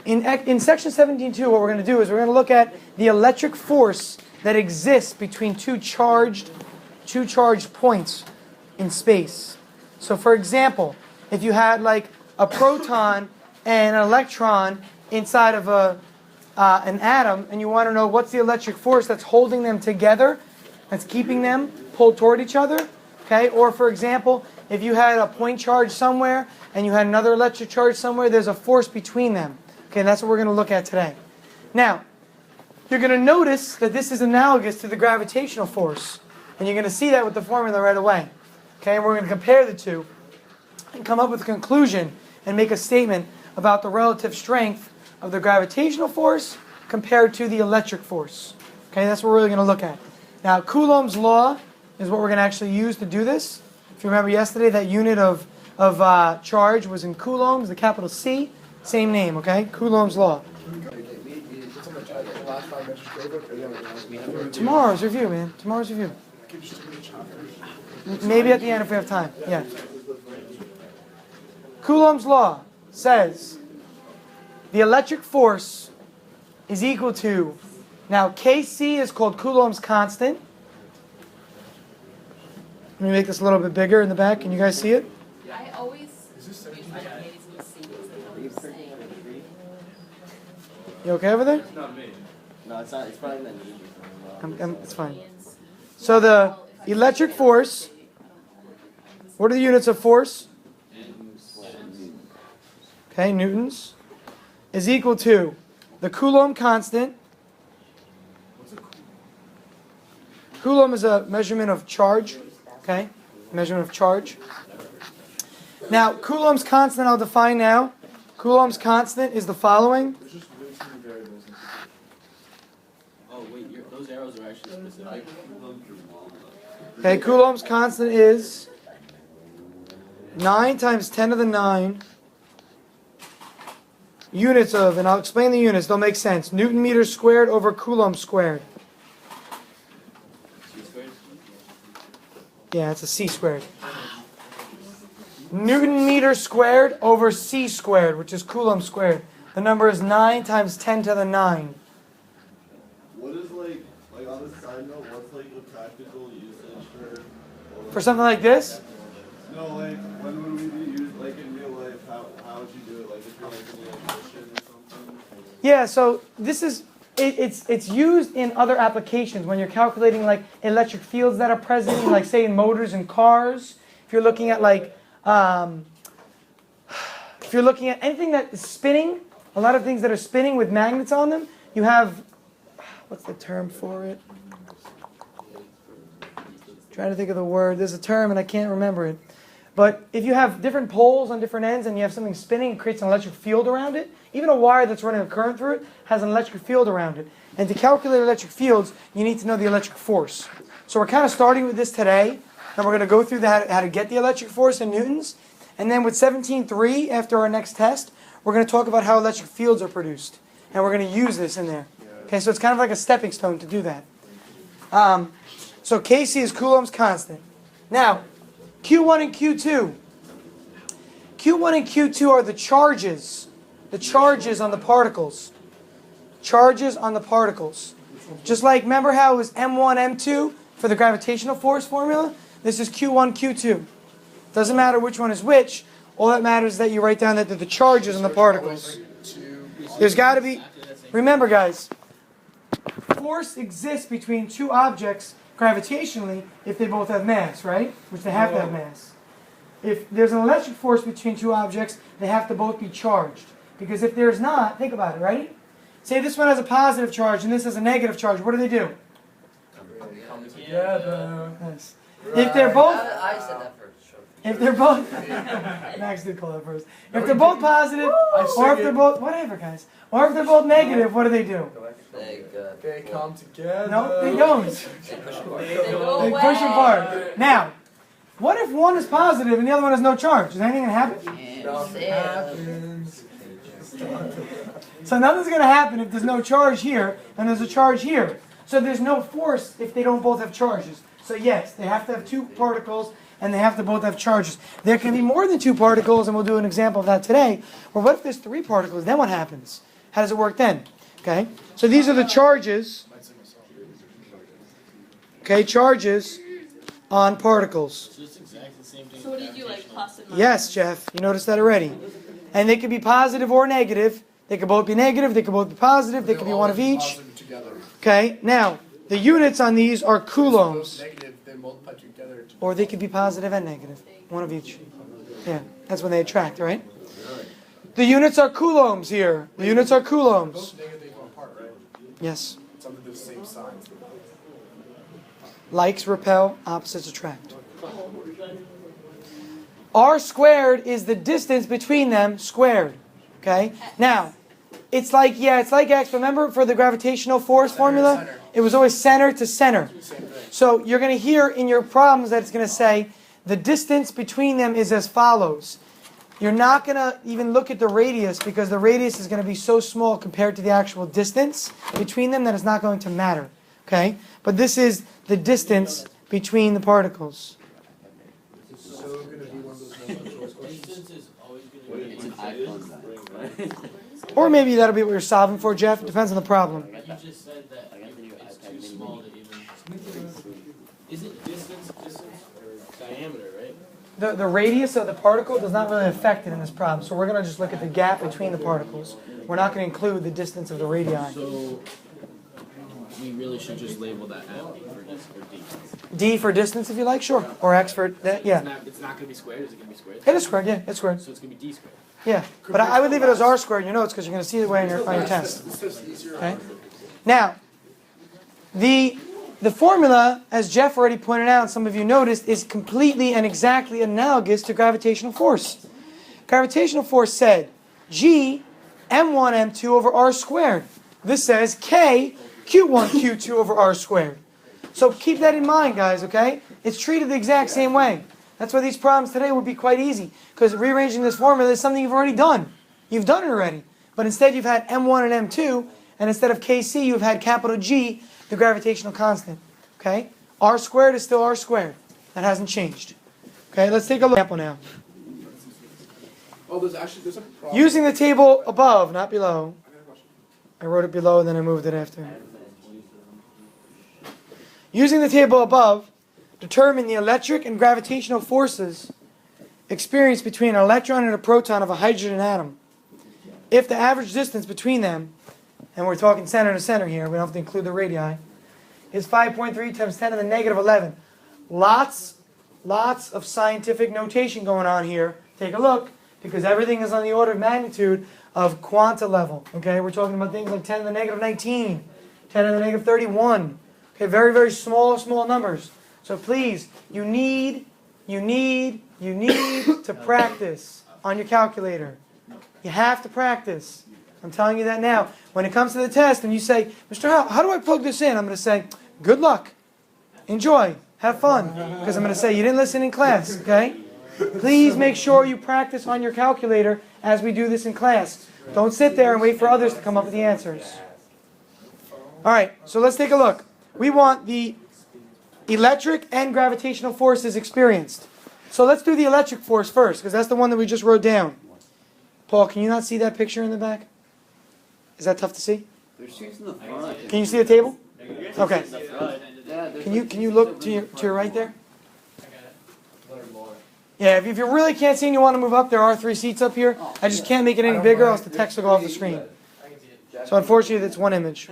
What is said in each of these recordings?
In section 17.2, what we're going to do is we're going to look at the electric force that exists between two charged points in space. So for example, if you had like a proton and an electron inside of an atom, and you want to know what's the electric force that's holding them together, that's keeping them pulled toward each other, okay? Or for example, if you had a point charge somewhere and you had another electric charge somewhere, there's a force between them. Okay, that's what we're going to look at today. Now, you're going to notice that this is analogous to the gravitational force. And you're going to see that with the formula right away. Okay, and we're going to compare the two and come up with a conclusion and make a statement about the relative strength of the gravitational force compared to the electric force. Okay, that's what we're really going to look at. Now, Coulomb's law is what we're going to actually use to do this. If you remember yesterday, that unit of charge was in coulombs, the capital C. Same name, okay? Coulomb's law. Tomorrow's review, man. Tomorrow's review. Maybe at the end if we have time. Yeah. Coulomb's law says the electric force is equal to, now Kc is called Coulomb's constant. Let me make this a little bit bigger in the back. Can you guys see it? I always You okay over there? It's not me. No, it's not. It's probably not. It's fine. So the electric force, what are the units of force? Okay, newtons, is equal to the Coulomb constant. Coulomb is a measurement of charge. Okay, measurement of charge. Now, Coulomb's constant I'll define now. Coulomb's constant is the following. Oh wait, those arrows are actually specific. Okay, Coulomb's constant is 9 times 10 to the 9 units of, and I'll explain the units, they'll make sense. Newton meters squared over Coulomb squared. Yeah, it's a C squared. Newton meters squared over C squared, which is Coulomb squared. The number is 9 times 10 to the 9. What is like on the side note, what's like the practical usage For something like this? No, like when would we be used like in real life? How would you do it? Like if you're like an electrician or something? Yeah, so this is it's used in other applications when you're calculating like electric fields that are present, like say in motors and cars. If you're looking at like if you're looking at anything that is spinning, a lot of things that are spinning with magnets on them, you have, what's the term for it? Trying to think of the word. There's a term and I can't remember it. But if you have different poles on different ends and you have something spinning, it creates an electric field around it. Even a wire that's running a current through it has an electric field around it. And to calculate electric fields, you need to know the electric force. So we're kind of starting with this today. And we're going to go through how to get the electric force in newtons. And then with 17.3, after our next test, we're going to talk about how electric fields are produced. And we're going to use this in there. Okay, so it's kind of like a stepping stone to do that. So Kc is Coulomb's constant. Now, Q1 and Q2. Q1 and Q2 are the charges. The charges on the particles. Charges on the particles. Just like, remember how it was M1, M2 for the gravitational force formula? This is Q1, Q2. Doesn't matter which one is which. All that matters is that you write down that they're the charges on the particles. There's got to be... Remember, guys, force exists between two objects gravitationally if they both have mass, right? Which they have to have mass. If there's an electric force between two objects, they have to both be charged. Because if there's not, think about it, right? Say this one has a positive charge and this has a negative charge. What do? Come together. Yes. If they're both... I said that first. If they're both... Max did call that first. If they're both positive, or if they're both... Whatever, guys. Or if they're both negative, what do? They come together. No, they don't. They push apart. Now, what if one is positive and the other one has no charge? Is anything going to happen? Nothing happens. So nothing's going to happen if there's no charge here and there's a charge here. So there's no force if they don't both have charges. So yes, they have to have two particles and they have to both have charges. There can be more than two particles, and we'll do an example of that today. Or what if there's three particles? Then what happens? How does it work then? Okay, so these are the charges. Okay, charges on particles. So it's exactly the same thing. So what do you do, like plus and minus? Yes, Jeff, you noticed that already. And they could be positive or negative. They could both be negative, they could both be positive, they could be one of each. Okay, now, the units on these are coulombs. Or they could be positive and negative. One of each. Yeah, that's when they attract, right? The units are coulombs here. The units are coulombs. Yes. Likes repel, opposites attract. R squared is the distance between them squared. Okay? Now, it's like X. Remember for the gravitational force formula? It was always center to center. So you're going to hear in your problems that it's going to say the distance between them is as follows. You're not going to even look at the radius because the radius is going to be so small compared to the actual distance between them that it's not going to matter. Okay? But this is the distance between the particles. Distance is always going to be an iPhone. Or maybe that'll be what you're solving for, Jeff. It depends on the problem. You just said that it's too small to even. Isn't distance or diameter, right? The radius of the particle does not really affect it in this problem. So we're going to just look at the gap between the particles. We're not going to include the distance of the radii. So we really should just label that M for D. D for distance, if you like, sure. Or X for that, yeah. It's not going to be squared. Is it going to be squared? It is squared, yeah, it's squared. So it's going to be D squared. Yeah, but I would leave it as R squared in your notes because you're going to see it way on your test. Okay. Now, the formula, as Jeff already pointed out, some of you noticed, is completely and exactly analogous to gravitational force. Gravitational force said G m1 m2 over r squared. This says K q1 q2 over r squared. So keep that in mind, guys, okay? It's treated the exact same way. That's why these problems today would be quite easy, because rearranging this formula is something you've already done. You've done it already. But instead you've had m1 and m2, and instead of Kc, you've had capital G, the gravitational constant. Okay? R squared is still R squared. That hasn't changed. Okay, let's take a look at example now. Oh, there's a problem. Using the table above, not below. I wrote it below and then I moved it after. Using the table above, determine the electric and gravitational forces experienced between an electron and a proton of a hydrogen atom. If the average distance between them, and we're talking center to center here, we don't have to include the radii, is 5.3 times 10 to the negative 11. Lots of scientific notation going on here. Take a look, because everything is on the order of magnitude of quanta level. Okay, we're talking about things like 10 to the negative 19, 10 to the negative 31. Okay, very, very small numbers. So please, you need to practice on your calculator. You have to practice. I'm telling you that now. When it comes to the test and you say, Mr. How do I plug this in? I'm going to say, good luck. Enjoy. Have fun. Because I'm going to say, you didn't listen in class, okay? Please make sure you practice on your calculator as we do this in class. Don't sit there and wait for others to come up with the answers. All right, so let's take a look. We want the electric and gravitational forces experienced. So let's do the electric force first, because that's the one that we just wrote down. Paul, can you not see that picture in the back? Is that tough to see? There's shoes in the front. Can you see the table? Okay. Yeah, Can you look to your right there? Yeah, if you really can't see and you want to move up, there are 3 seats up here. I just can't make it any bigger, else the text will go off the screen. So unfortunately, it's one image.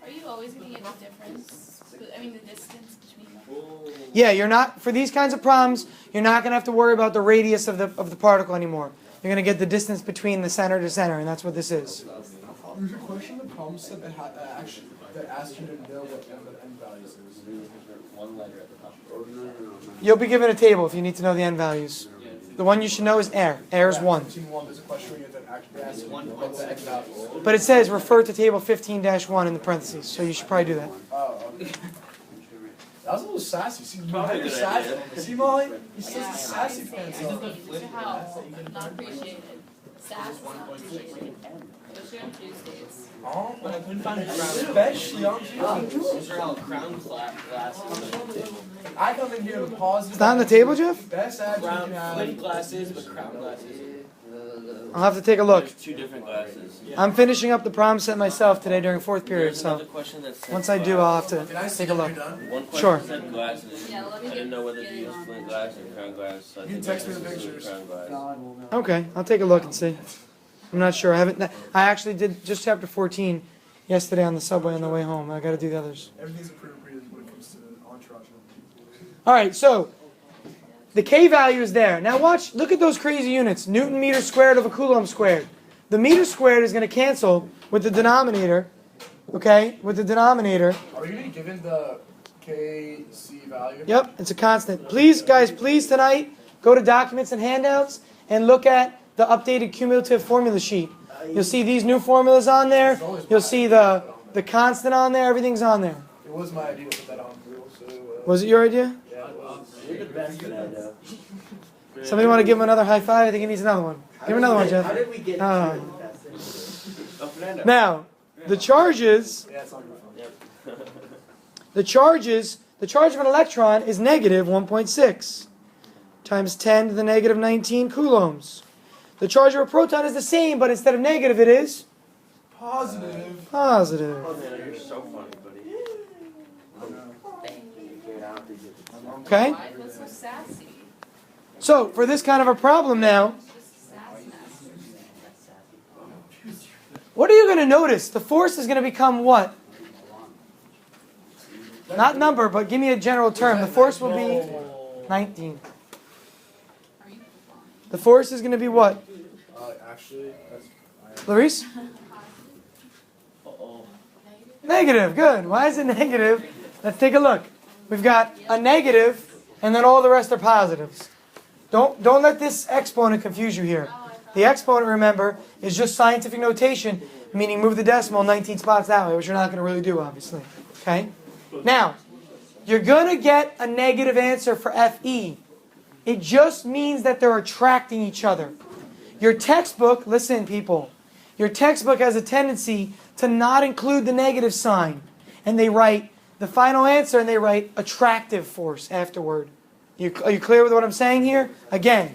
Are you always going to get the difference? I mean, the distance between them? Yeah, you're not, for these kinds of problems, you're not going to have to worry about the radius of the particle anymore. You're going to get the distance between the center to center, and that's what this is. There's a question in the problem set that asked you to know what the n values is. One letter at the top. You'll be given a table if you need to know the n values. The one you should know is air. Air is 1. There's a question where you have to actually ask you what the n values. But it says refer to table 15-1 in the parentheses, so you should probably do that. Oh, okay. That was a little sassy. See, Molly, you're sassy. See, Molly? He's such a sassy pants. To help, not appreciated. SAS is not Tuesday. Especially on Tuesdays. Oh, But I couldn't find a crown. especially on Tuesdays. These are all crown glasses. I come in here to pause. It's not on the table, Jeff? Best ads you Crown can have. flint glasses, but crown glasses. I'll have to take a look. There's two different glasses. I'm finishing up the prom set myself today during fourth period, There's another so question that said once I do, I'll have Can I to see take a when look. you're done? One question Sure. said glasses. Yeah, let me I didn't know whether get to it use on. flint glass or crown glass. So I You think can text I me the just used pictures. crown glass. Okay, I'll take a look and see. I'm not sure. I haven't. I actually did just chapter 14 yesterday on the subway on the way home. I got to do the others. Everything's appropriate when it comes to entourage. All right, so the K value is there. Now watch. Look at those crazy units. Newton meter squared over Coulomb squared. The meter squared is going to cancel with the denominator. Okay, with the denominator. Are we gonna be given the KC value? Yep, it's a constant. Please, guys, please tonight go to documents and handouts and look at the updated cumulative formula sheet. You'll see these new formulas on there. You'll see the constant on there. Everything's on there. It was my idea to put that on Google, so. Was it your idea? Yeah, it was. You're the best at that, though. Somebody want to give him another high five? I think he needs another one. Give him another one, How Jeff. did we get Oh. to Oh, Fernando. Now, the charges, Yeah, it's not your phone. the charge of an electron is negative 1.6 times 10 to the negative 19 coulombs. The charge of a proton is the same, but instead of negative, it is Positive. positive. Oh, man, you're so funny, buddy. Okay? Why was so sassy? So, for this kind of a problem now, Just sass master. what are you going to notice? The force is going to become what? Not number, but give me a general term. The force will be 19. Are you The force is going to be what? Actually, that's. Clarice? Uh-oh. Negative. Good. Why is it negative? Let's take a look. We've got a negative, and then all the rest are positives. Don't let this exponent confuse you here. The exponent, remember, is just scientific notation, meaning move the decimal 19 spots that way, which you're not going to really do, obviously. Okay? Now, you're going to get a negative answer for FE. It just means that they're attracting each other. Your textbook, listen people, your textbook has a tendency to not include the negative sign. And they write the final answer and they write attractive force afterward. Are you clear with what I'm saying here? Again,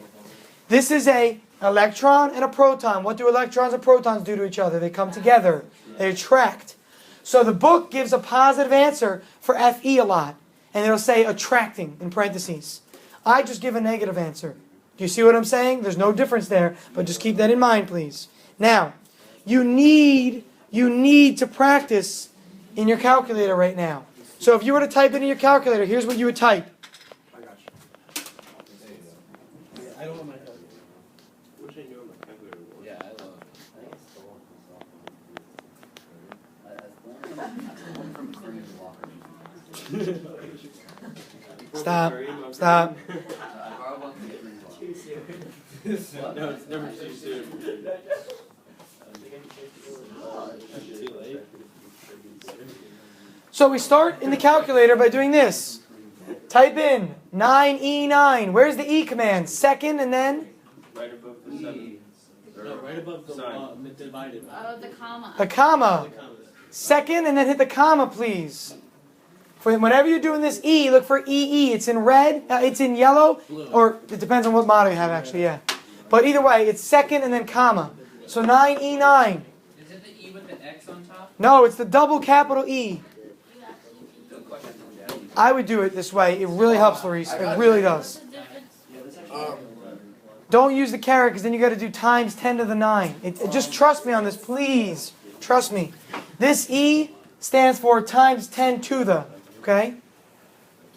this is a electron and a proton. What do electrons and protons do to each other? They come together. They attract. So the book gives a positive answer for FE a lot. And it'll say attracting in parentheses. I just give a negative answer. Do you see what I'm saying? There's no difference there, but just keep that in mind, please. Now, you need to practice in your calculator right now. So if you were to type it in your calculator, here's what you would type. I got you. I don't want my calculator. Wish I knew what my calculator was. Yeah, I love Stop. Stop. No, it's never too soon. Too late. So we start in the calculator by doing this. Type in 9E9. Where's the E command? Second and then Right above the 7. No, right above the divided. Oh, the comma. a comma. Second and then hit the comma, please. For whenever you're doing this E, look for EE. It's in red, it's in yellow, or it depends on what model you have actually, yeah. But either way, it's second and then comma. So 9E9. Is it the E with the X on top? No, it's the double capital E. I would do it this way. It really helps, Clarice. It really does. What's the difference? Don't use the caret because then you got to do times 10 to the 9. Just trust me on this, please. Trust me. This E stands for times 10 to the. Okay?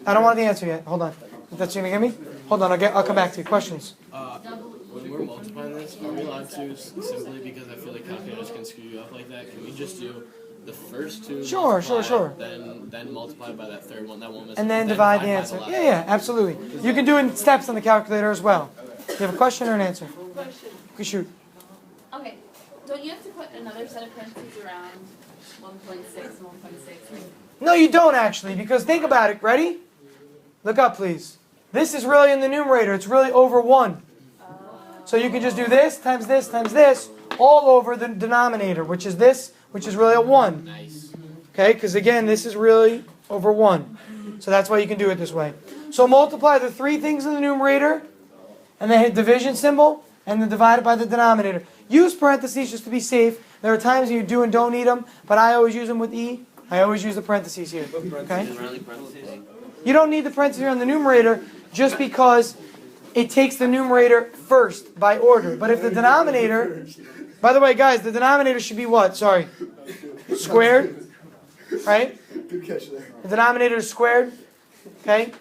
I don't want the answer yet. Hold on. That's what you're going to give me? Hold on. I'll come back to you. Questions? When we're multiplying this, are we allowed to simply because I feel like calculators can screw you up like that? Can we just do the first two? Sure. Then multiply by that third one, that one missing. And then divide the by answer. last. Yeah, absolutely. You can do it in steps on the calculator as well. You have a question or an answer? Question. You shoot. Okay. Don't you have to put another set of parentheses around 1.6 and 1.6? No, you don't actually, because think about it. Ready? Look up, please. This is really in the numerator. It's really over 1. So you can just do this times this times this all over the denominator, which is this, which is really a 1. Nice. Okay, because again, this is really over 1. So that's why you can do it this way. So multiply the 3 things in the numerator, and then hit division symbol, and then divide it by the denominator. Use parentheses just to be safe. There are times when you do and don't need them, but I always use them with E. I always use the parentheses here. Okay? You don't need the parentheses on the numerator just because it takes the numerator first by order. But if the denominator, by the way, guys, the denominator should be what? Sorry. Squared. Right? Good catch there. The denominator is squared. Okay?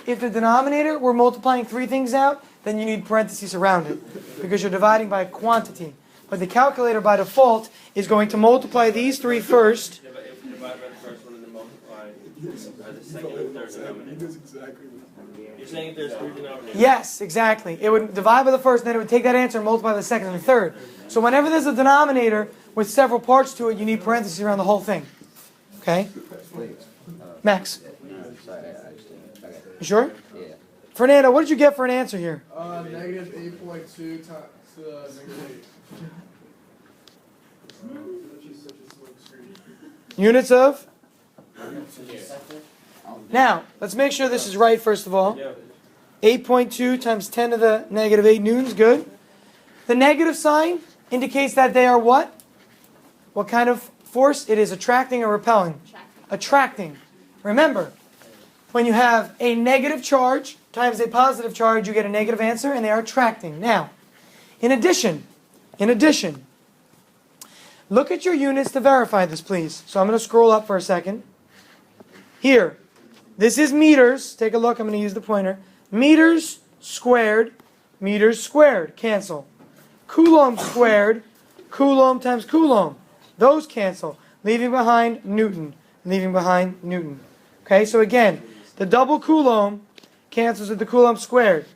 If the denominator, we're multiplying 3 things out, then you need parentheses around it because you're dividing by quantity. But the calculator by default is going to multiply these 3 first. Yeah, but if you divide by the first one and then multiply by the second and third denominator. You're saying if there's 3 denominators? Yes, exactly. It would divide by the first, and then it would take that answer and multiply by the second and the third. So whenever there's a denominator with several parts to it, you need parentheses around the whole thing. Okay? Max. You sure? Yeah. Fernando, what did you get for an answer here? Negative 8.2 times negative 8. Units of? Now, let's make sure this is right first of all. 8.2 times 10 to the negative 8 newtons, good. The negative sign indicates that they are what? What kind of force? It is attracting or repelling? Attracting. Remember, when you have a negative charge times a positive charge, you get a negative answer, and they are attracting. Now, in addition, look at your units to verify this, please. So I'm going to scroll up for a second. Here, this is meters. Take a look. I'm going to use the pointer. Meters squared, cancel. Coulomb squared, coulomb times coulomb. Those cancel, leaving behind Newton. Okay, so again, the double coulomb cancels with the coulomb squared.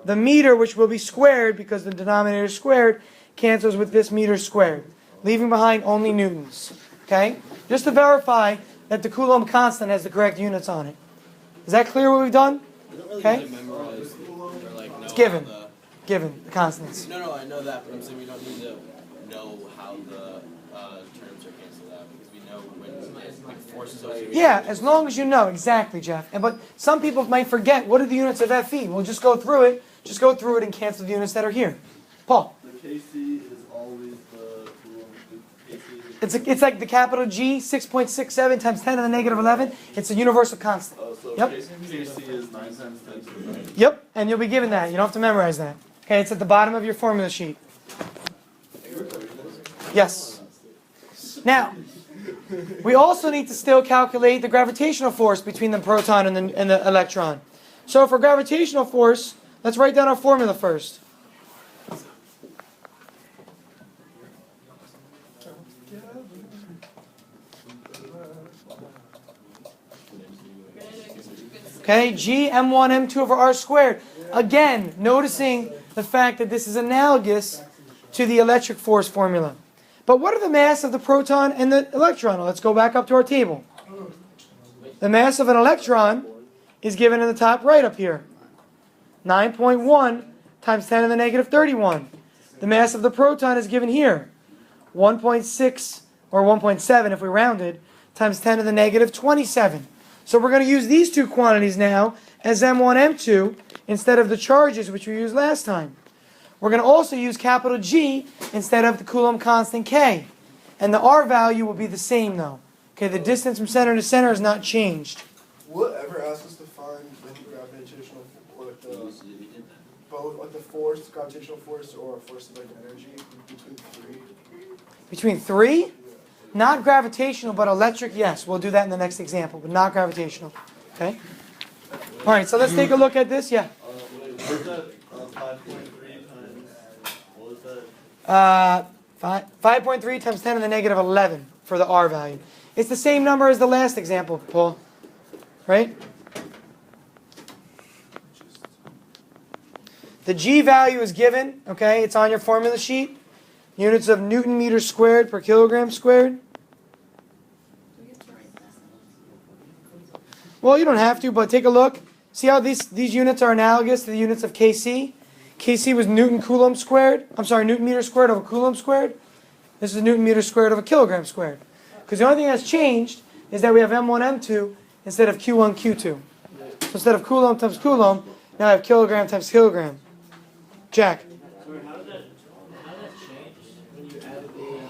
The meter, which will be squared because the denominator is squared, cancels with this meter squared, leaving behind only newtons. Okay, just to verify that the Coulomb constant has the correct units on it. Is that clear what we've done? We don't really Okay. need to memorize or like know It's given. how the- Given the constants. No, I know that, but I'm saying we don't need to know how the terms are canceled out because we know when like force associated. Yeah, as long as you know exactly, Jeff. But some people might forget what are the units of Fe. We'll just go through it. Just go through it and cancel the units that are here. Paul. The KC is always the Coulomb. The KC. It's like the capital G, 6.67 times 10 to the negative 11. It's a universal constant. So Yep. KC is 9 times 10 to the 9. Yep, and you'll be given that. You don't have to memorize that. Okay, it's at the bottom of your formula sheet. Yes. Now, we also need to still calculate the gravitational force between the proton and the electron. So for gravitational force, let's write down our formula first. Okay, G m1 m2 over r squared. Again, noticing the fact that this is analogous to the electric force formula. But what are the mass of the proton and the electron? Let's go back up to our table. The mass of an electron is given in the top right up here. 9.1 times 10 to the negative 31. The mass of the proton is given here. 1.6 or 1.7 if we rounded times 10 to the negative 27. So we're going to use these two quantities now as m1, m2 instead of the charges which we used last time. We're going to also use capital G instead of the Coulomb constant K. And the R value will be the same though. Okay, the distance from center to center has not changed. Will it ever ask us to find like the gravitational, or like the both, like the force, gravitational force, or force of like energy between 3? Between 3? Not gravitational, but electric, yes. We'll do that in the next example, but not gravitational. Okay? All right, so let's take a look at this. Yeah. What is that? 5.3 times. What was that? 5.3 times 10 to the negative 11 for the R value. It's the same number as the last example, Paul. Right? The G value is given, okay? It's on your formula sheet. Units of Newton meters squared per kilogram squared. Well, you don't have to, but take a look. See how these units are analogous to the units of Kc? Kc was Newton Coulomb squared. I'm sorry, Newton meter squared over Coulomb squared. This is Newton meter squared over kilogram squared. Because the only thing that's changed is that we have M1, M2 instead of Q1, Q2. So instead of Coulomb times Coulomb, now I have kilogram times kilogram. Jack. Sorry, how did that change when you added the,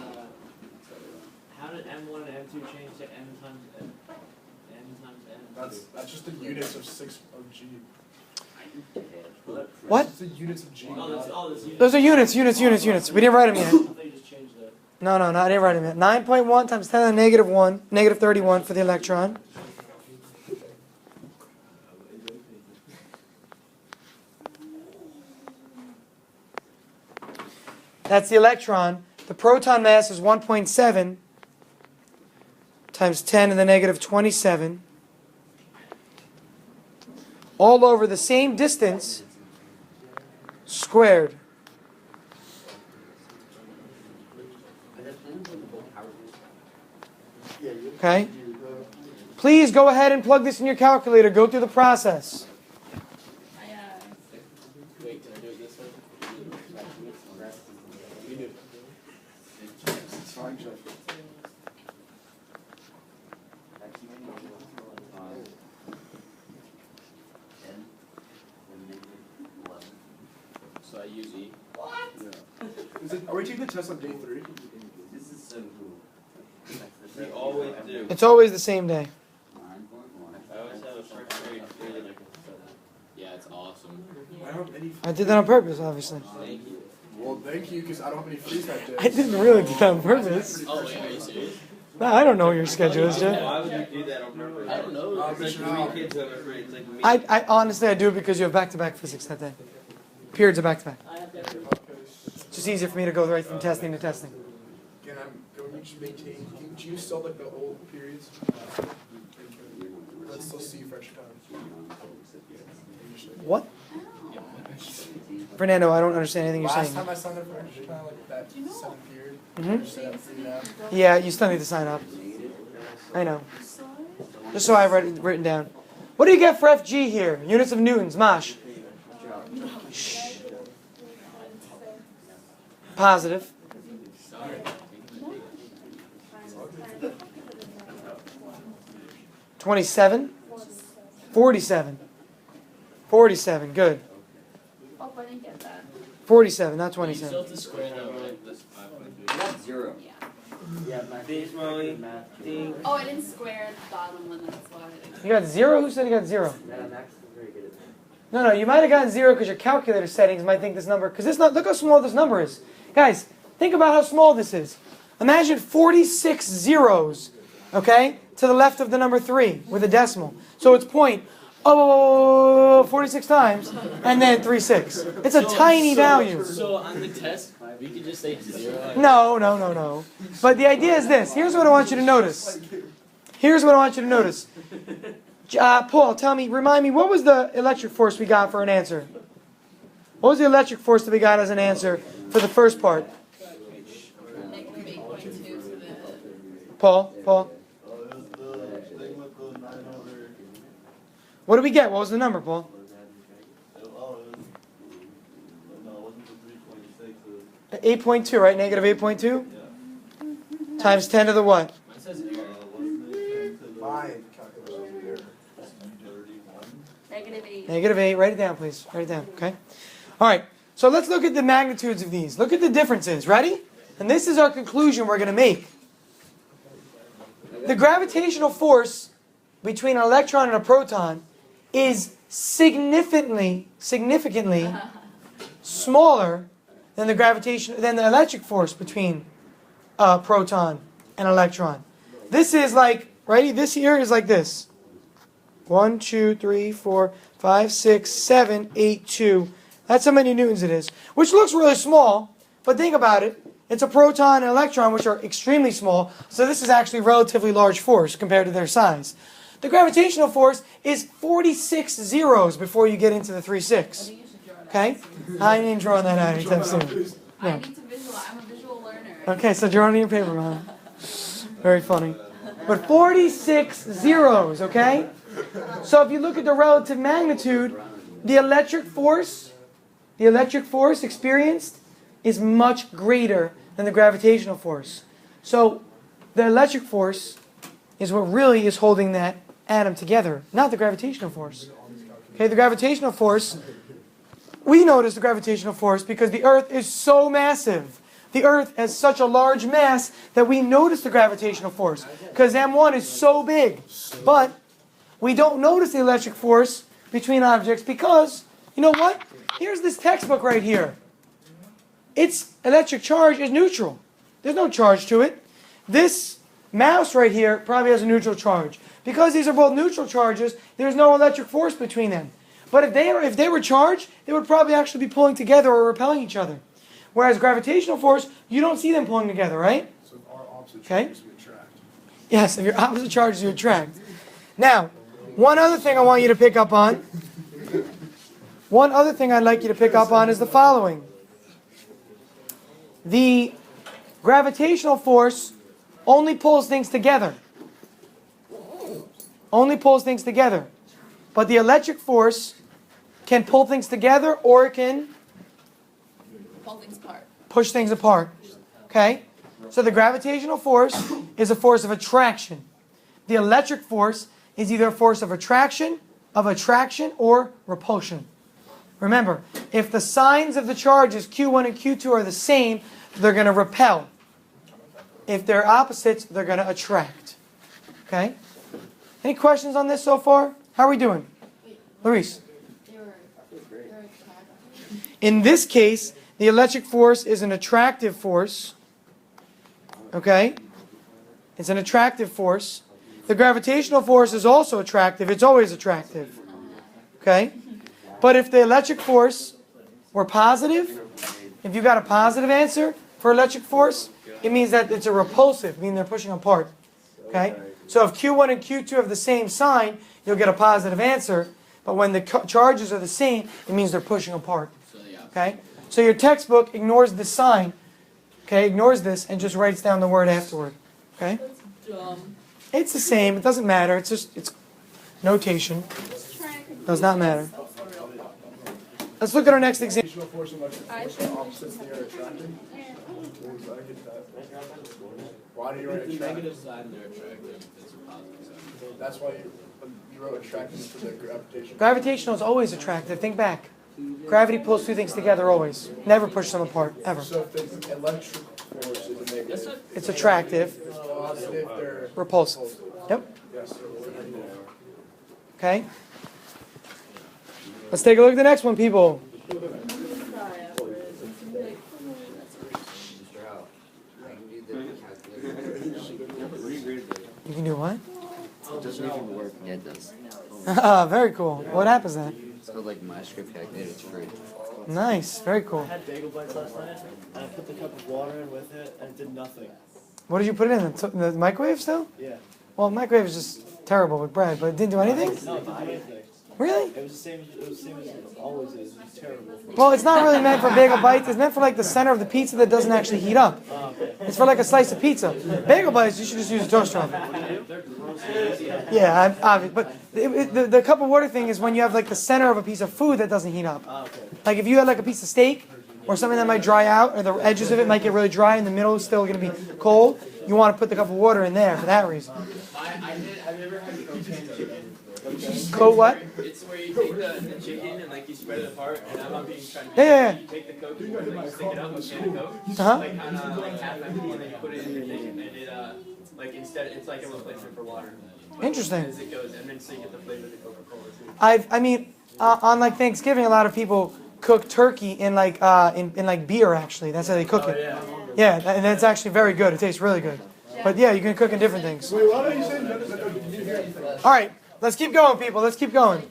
how did M1 and M2 change to M times N? N times N? That's just the units of 6 of G. What? It's the units of G. That's units. Those are units. We didn't write them yet. I thought you just changed that. No, I didn't write them yet. 9.1 times 10 to the negative 1, negative 31 for the electron. That's the electron. The proton mass is 1.7 times 10 to the negative 27. All over the same distance squared. Okay? Please go ahead and plug this in your calculator. Go through the process. Wait, can I do it this way? You do it. Fine, Jeff. So I use E. Are we taking the test on day 3? This is so cool. We always do. It's always the same day. 9.1. I always have a first grade feeling. Yeah, it's awesome. I don't have any. I did that on purpose, obviously. Thank you. Well, thank you, because I don't have any freeze that day. I didn't really do that on purpose. Oh, wait, are you serious? No, I don't know what your schedule is, Jeff. Why would you do that on purpose? I don't know. It's like 3 kids have a grade. It's like me. I honestly, I do it because you have back-to-back physics that day. Periods are back-to-back. It's just easier for me to go right from testing to testing. Again, can we just maintain? Do you still like the old periods? Let's still see French time. What? Fernando, I don't understand anything you're Last saying. time I signed up for French time, like that 7th period. Mhm. Just set up for now. Yeah, you still need to sign up. I know. Just so I have written down. What do you get for FG here? Units of newtons. Mosh. Shh. Positive. No. 27. 47. 47. Good. Oh, I didn't get that. 47, not You still 27. have to square that, right? That's 5.3. That's 0. Yeah. Yeah, math. Thanks, Molly. Ding. Oh, I didn't square the bottom one, that's why. I didn't. You got 0? Who said you got 0? Yeah, Max is very good at that. No, you might have gotten 0 because your calculator settings might think this number, because look how small this number is. Guys, think about how small this is. Imagine 46 zeros, okay, to the left of the number 3 with a decimal. So it's 46 times, and then 36. It's a tiny value. So on the test, we could just say 0. No. But the idea is this. Here's what I want you to notice. Paul, remind me, what was the electric force we got for an answer? What was the electric force that we got as an answer for the first part? Negative 8.2 for the. Paul? Oh, it was the thing with the 9 over. What did we get? What was the number, Paul? Oh, it was. No, it wasn't the 3.6. It was, 8.2, right? Negative 8.2? yeah. Times 10 to the what? Mine says Wasn't it 10 to the Mine calculation is there. 31? Negative 8. Negative 8. Write it down, please. Write it down, okay? All right. So let's look at the magnitudes of these. Look at the differences. Ready? And this is our conclusion we're going to make. The gravitational force between an electron and a proton is significantly smaller than the electric force between a proton and electron. This is like, ready? This here is like this. 1, 2, 3, 4, 5, 6, 7, 8, 2. That's how many newtons it is. Which looks really small, but think about it. It's a proton and electron, which are extremely small, so this is actually a relatively large force compared to their size. The gravitational force is 46 zeros before you get into the 3.6. I think you should draw that. Okay? I ain't drawing that out anytime soon. I No. need to visualize. I'm a visual learner. Okay, so draw it on your paper, Mom. Very funny. But 46 zeros, okay? So if you look at the relative magnitude, the electric force the electric force experienced is much greater than the gravitational force. So the electric force is what really is holding that atom together, not the gravitational force. Okay, the gravitational force, we notice the gravitational force because the Earth is so massive. The Earth has such a large mass that we notice the gravitational force because M1 is so big. But we don't notice the electric force between objects because, you know what? Here's this textbook right here. Its electric charge is neutral. There's no charge to it. This mouse right here probably has a neutral charge. Because these are both neutral charges, there's no electric force between them. But if they were charged, they would probably actually be pulling together or repelling each other. Whereas gravitational force, you don't see them pulling together, right? So if our opposite Okay. charges, we attract. Yes, if your opposite charges, you attract. Now, one other thing I want you to pick up on. One other thing I'd like you to pick up on is the following. The gravitational force only pulls things together. Only pulls things together. But the electric force can pull things together or it can Pull things apart. push things apart. Okay? So the gravitational force is a force of attraction. The electric force is either a force of attraction, or repulsion. Remember, if the signs of the charges Q1 and Q2 are the same, they're going to repel. If they're opposites, they're going to attract. Okay? Any questions on this so far? How are we doing? Luis? In this case, the electric force is an attractive force. Okay? It's an attractive force. The gravitational force is also attractive. It's always attractive. Okay? But if the electric force were positive, if you got a positive answer for electric force, it means that it's a repulsive, meaning they're pushing apart. Okay? So if Q1 and Q2 have the same sign, you'll get a positive answer. But when the charges are the same, it means they're pushing apart. Okay? So your textbook ignores the sign, okay, ignores this, and just writes down the word afterward. Okay? It's the same. It doesn't matter. It's notation. Does not matter. Let's look at our next example. Gravitational force and electric force are opposites, they are attracting. I get that. Why do you write The attract? negative side they're attractive, it's a positive side. That's why you wrote attracting for the gravitational. Gravitational is always attractive. Think back. Gravity pulls two things together always. Never pushes them apart, ever. So if the electric force is a negative, It's attractive, positive, they're repulsive. Yep. Yes. Okay? Let's take a look at the next one, people. You can do what? Yeah, it does. Ah, very cool. What happens then? It's called like my script calculator. It's free. Nice. Very cool. I had bagel bites last night, and I put the cup of water in with it, and it did nothing. What did you put it in? The microwave still? Yeah. Well, microwave is just terrible with bread, but it didn't do anything? No, it didn't do anything. Really? It was the same. It was the same as it always is. It was terrible. Well, it's not really meant for bagel bites. It's meant for like the center of the pizza that doesn't actually heat up. It's for like a slice of pizza. Bagel bites, you should just use a toaster oven. Yeah, obvious. But the cup of water thing is when you have like the center of a piece of food that doesn't heat up. Like if you had like a piece of steak or something that might dry out, or the edges of it might get really dry and the middle is still going to be cold, you want to put the cup of water in there for that reason. Have you ever had cocaine chicken? Coat what? It's where you take the chicken and like you spread it apart, and I'm not being trying to. Yeah. You take the coke and you like stick it up with can of coke, Uh-huh. like kind of like half empty, and then you put it in your thing, and it like instead it's like a replacement for water. Interesting. As it goes, and then so you get the flavor of the Coca-Cola too. I mean, on like Thanksgiving, a lot of people cook turkey in like in like beer. Actually, that's how they cook it. Yeah, and that's actually very good. It tastes really good. But yeah, you can cook in different things. Wait, why don't you say? All right, let's keep going, people. Let's keep going.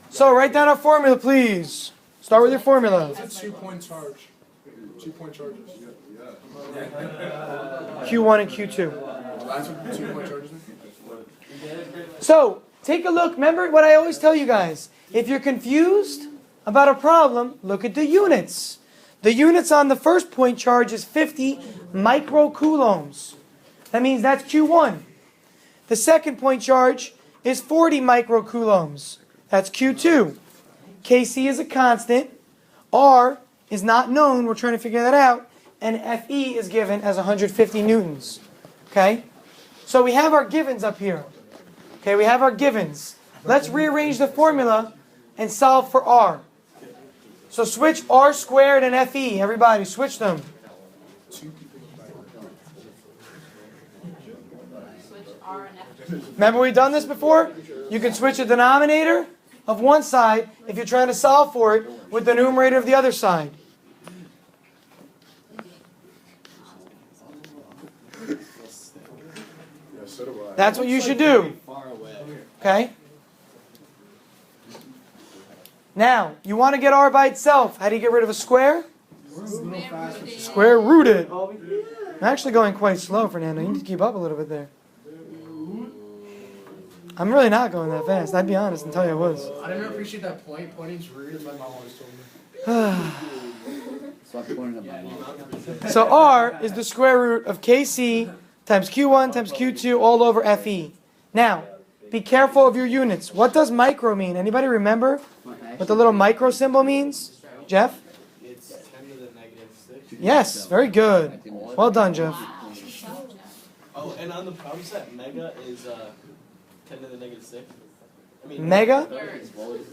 So write down our formula, please. Start with your formula. It's a 2-point charge. 2-point charges. Q1 and Q2. That's what 2-point charges mean? So take a look. Remember what I always tell you guys. If you're confused about a problem, look at the units. The units on the first point charge is 50 microcoulombs. That means that's Q1. The second point charge is 40 microcoulombs. That's Q2. Kc is a constant. R is not known, we're trying to figure that out, and Fe is given as 150 newtons. Okay? So we have our givens up here. Okay, we have our givens. Let's rearrange the formula and solve for R. So switch R squared and Fe. Everybody, switch them. Switch R and F. Remember we've done this before? You can switch the denominator of one side if you're trying to solve for it with the numerator of the other side. That's what you should do. Okay? Now, you want to get R by itself. How do you get rid of a square? Square root it. I'm actually going quite slow, Fernando. You need to keep up a little bit there. I'm really not going that fast. I'd be honest and tell you I was. I didn't appreciate that point. Pointing's rude, as my mom always told me. Stop pointing at my mom. So R is the square root of KC times Q1 times Q2 all over FE. Now, be careful of your units. What does micro mean? Anybody remember what the little micro symbol means? Jeff? It's 10 to the negative 6. Yes, very good. Well done, Jeff. Oh, and on the problem set, mega is 10 to the negative 6. I mean, Mega?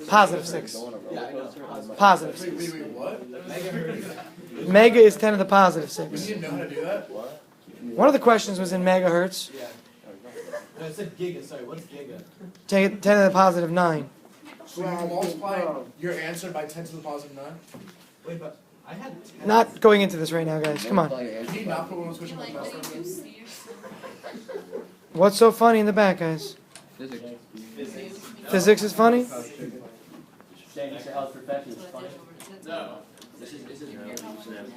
Positive 6. Yeah, I know. Positive Wait, 6. what? Mega. Mega is 10 to the positive 6. You didn't know how to do that? One of the questions was in megahertz. Yeah. No, it said giga. Sorry, what's giga? 10 to the positive 9. So you multiply your answer by 10 to the positive 9? Wait, but I had 10. Not going into this right now, guys. Come on. Can you not put one on switch on Like, my what do you see? What's so funny in the back, guys? Physics. Physics is funny?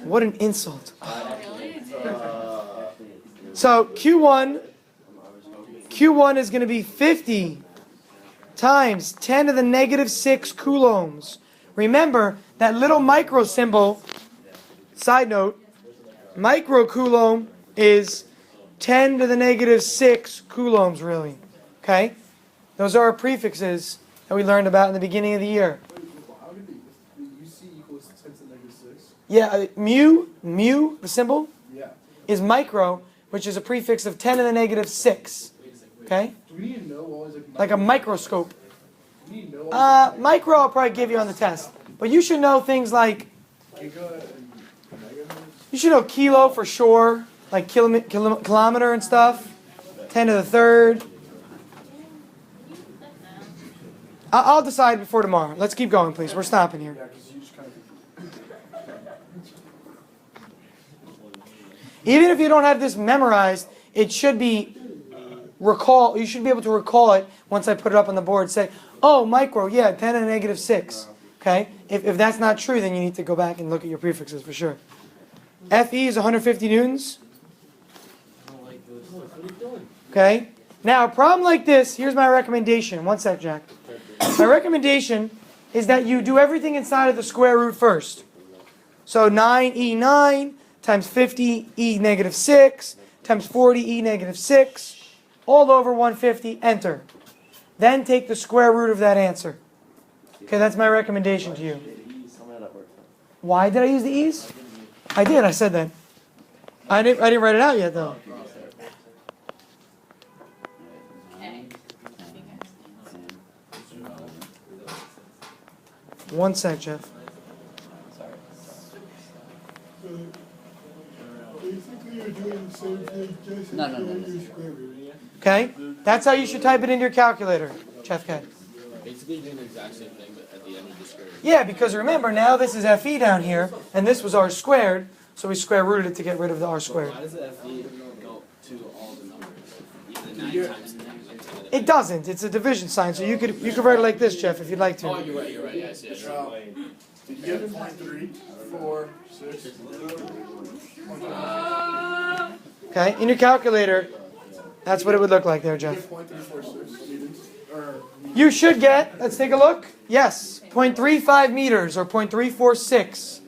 What an insult. So Q1 is going to be 50 times 10 to the negative 6 coulombs. Remember that little micro symbol, side note, micro coulomb is 10 to the negative 6 coulombs really. Okay? Those are our prefixes that we learned about in the beginning of the year. How did the UC equals 10 to the negative 6? Yeah, mu, the symbol, Yeah. is micro, which is a prefix of 10 to the negative 6. Okay? Do we need to know all these Like a microscope. Do we need to know all Micro I'll probably give you on the test. But you should know things like, these giga and megahertz? you should know kilo for sure, like kilometer and stuff. 10 to the third. I'll decide before tomorrow. Let's keep going, please. We're stopping here. Yeah, because you just kind of. Even if you don't have this memorized, it should be you should be able to recall it once I put it up on the board. Say, oh, micro, yeah, 10 to the negative 6. Okay? If that's not true, then you need to go back and look at your prefixes for sure. Fe is 150 newtons. Okay? Now, a problem like this, here's my recommendation. One sec, Jack. My recommendation is that you do everything inside of the square root first. So 9e9 times 50e negative 6 times 40e negative 6 all over 150, enter. Then take the square root of that answer. Okay, that's my recommendation to you. Why did I use the e's? I did, I said that. I didn't write it out yet though. Okay. One sec, Jeff. Basically, you're doing the same thing, just No. square root. Okay? That's how you should type it into your calculator, Jeff K. Basically doing the exact same thing, but at the end of the square. Yeah, because remember, now this is Fe down here, and this was R squared, so we square rooted it to get rid of the R squared. Why does the FE go to all the numbers? The 9 times 10 is 10 to the It doesn't. It's a division sign, so you could write it like this, Jeff, if you'd like Oh, to. you're right, yeah, I see it. Did you get 0.3, 4, 6? Okay? In your calculator, that's what it would look like there, Did you Jeff. get 0.346 meters? Or You should get, let's take a look. Yes, 0.35 meters or 0.346.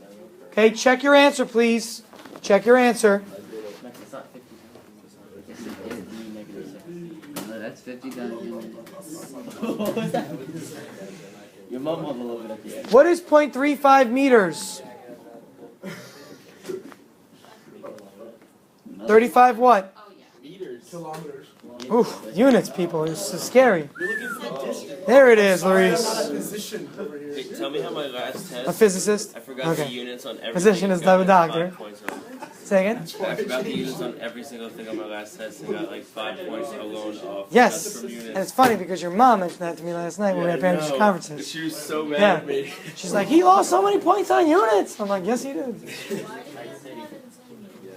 Okay, check your answer, please. Check your answer. No, that's 50 times. Your mom will love it at the end. What is 0.35 meters? 35 what? Oh, yeah. Meters. Kilometers. Ooh, units, people. It's so scary. You're looking for distance. There it is, I'm not a Luis. physician over here. Hey, tell me how my last A test. physicist? I forgot Okay. the units on every. Physician is the doctor. 5 points on. Say again? I forgot the units on every single thing on my last test and got like 5 points alone off. Yes. Just from And units. it's funny because your mom mentioned that to me last night when we had parents No. conferences. She was so mad Yeah. at me. She's like, he lost so many points on units. I'm like, yes, he did.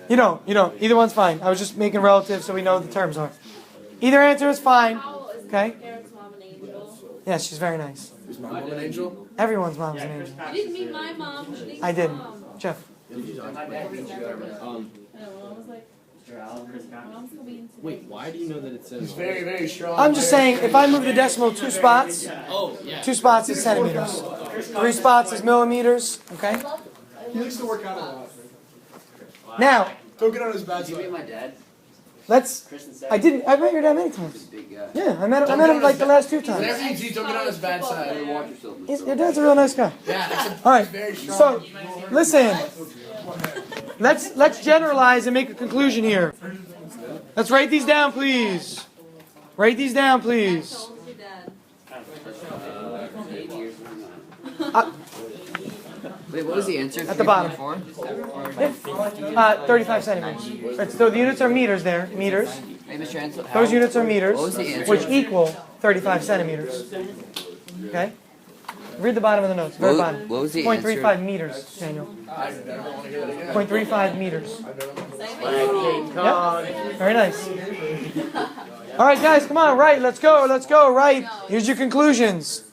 You don't. Either one's fine. I was just making relative so we know what the terms are. Either answer is fine. How is Okay. Eric's mom an angel? Yeah, she's very nice. Is my mom an angel? Everyone's mom's an angel. You didn't meet my mom. Shanique's I did. mom. Jeff. I know, I was like, my mom's coming today. Wait, why do you know that it says? He's very, very strong. I'm just saying, if I move the decimal 2 spots, Oh, yeah. 2 spots is centimeters. 3 spots is millimeters. Okay? He likes to work out a lot. Now, Don't get on his bad Did you meet side. my dad? let's. Chris and I've met your dad many times. Big guy. Yeah, I met him like the last 2 times. Whenever you do, don't get on his bad side. Watch yourself. Your dad's a real nice guy. Yeah, All right. very strong. So, listen. Let's generalize and make a conclusion here. Let's write these down, please. Write these down, please. How old is your dad? 8 years. Uh, Wait, what was the answer? At the bottom. 3.4? 35 centimeters. Right, so the units are meters there. Meters. Hey, Mr. Ansel, Those units are meters, What was the answer? which equal 35 centimeters. Okay? Read the bottom of the notes. Very bottom. What was the 0.35 meters, Daniel. 0.35 meters. Yep. Very nice. All right, guys, come on. Right. Let's go. Right. Here's your conclusions.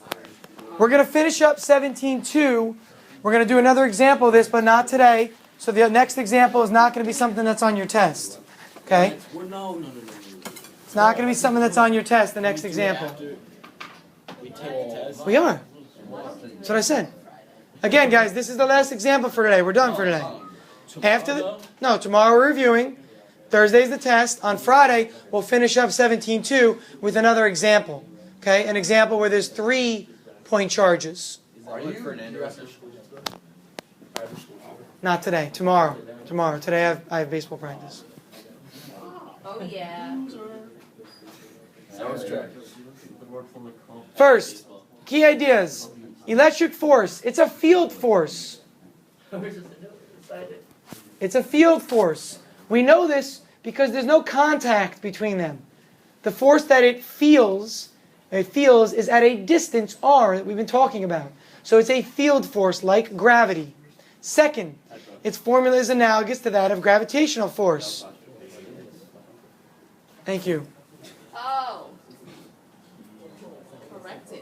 We're going to finish up 17.2. We're going to do another example of this, but not today. So the next example is not going to be something that's on your test. Okay? No. It's not going to be something that's on your test, the next example. We take the test. We are. That's what I said. Again, guys, this is the last example for today. We're done for today. Tomorrow we're reviewing. Thursday's the test. On Friday, we'll finish up 17.2 with another example. Okay? An example where there's 3 point charges. Are you? Not today. Tomorrow. Today I have baseball practice. Oh, yeah. First, key ideas. Electric force. It's a field force. It's a field force. We know this because there's no contact between them. The force that it feels is at a distance r that we've been talking about. So it's a field force like gravity. Second, its formula is analogous to that of gravitational force. Thank you. Oh. Corrected.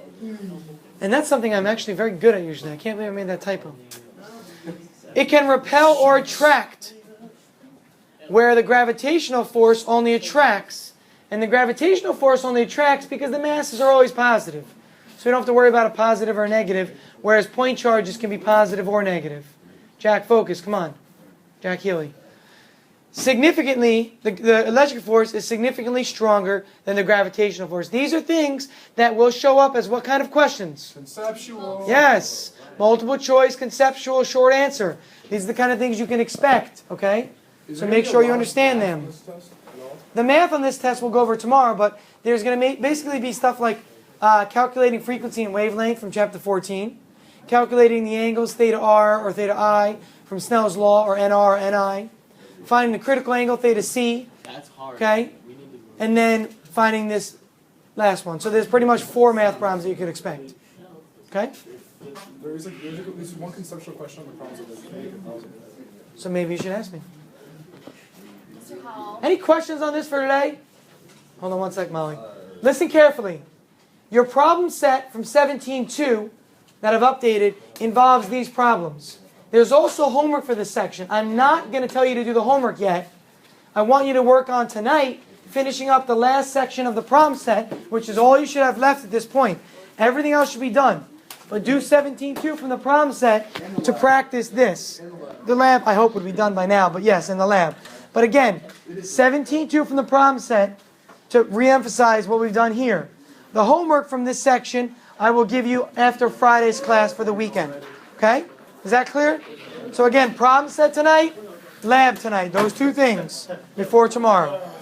And that's something I'm actually very good at usually. I can't believe I made that typo. It can repel or attract, where the gravitational force only attracts. And the gravitational force only attracts because the masses are always positive. So we don't have to worry about a positive or a negative, whereas point charges can be positive or negative. Jack, focus, come on. Jack Healy. Significantly, the electric force is significantly stronger than the gravitational force. These are things that will show up as what kind of questions? Conceptual. Yes. Multiple choice, conceptual, short answer. These are the kind of things you can expect, okay? So make sure you understand them. The math on this test we'll go over tomorrow, but there's going to basically be stuff like calculating frequency and wavelength from chapter 14, calculating the angles theta r or theta I from Snell's law or NR or NI, finding the critical angle theta C, That's hard. okay, and then finding this last one. So there's pretty much 4 math problems that you could expect, okay? There's one conceptual question on the problems of this. So maybe you should ask me. Mr. Howell. Any questions on this for today? Hold on one sec, Molly. Listen carefully. Your problem set from 17.2 that I've updated involves these problems. There's also homework for this section. I'm not going to tell you to do the homework yet. I want you to work on tonight, finishing up the last section of the problem set, which is all you should have left at this point. Everything else should be done. But do 17.2 from the problem set to practice this. The lab, I hope, would be done by now, but yes, in the lab. But again, 17.2 from the problem set to re-emphasize what we've done here. The homework from this section I will give you after Friday's class for the weekend. Okay? Is that clear? So again, problem set tonight, lab tonight. Those two things before tomorrow.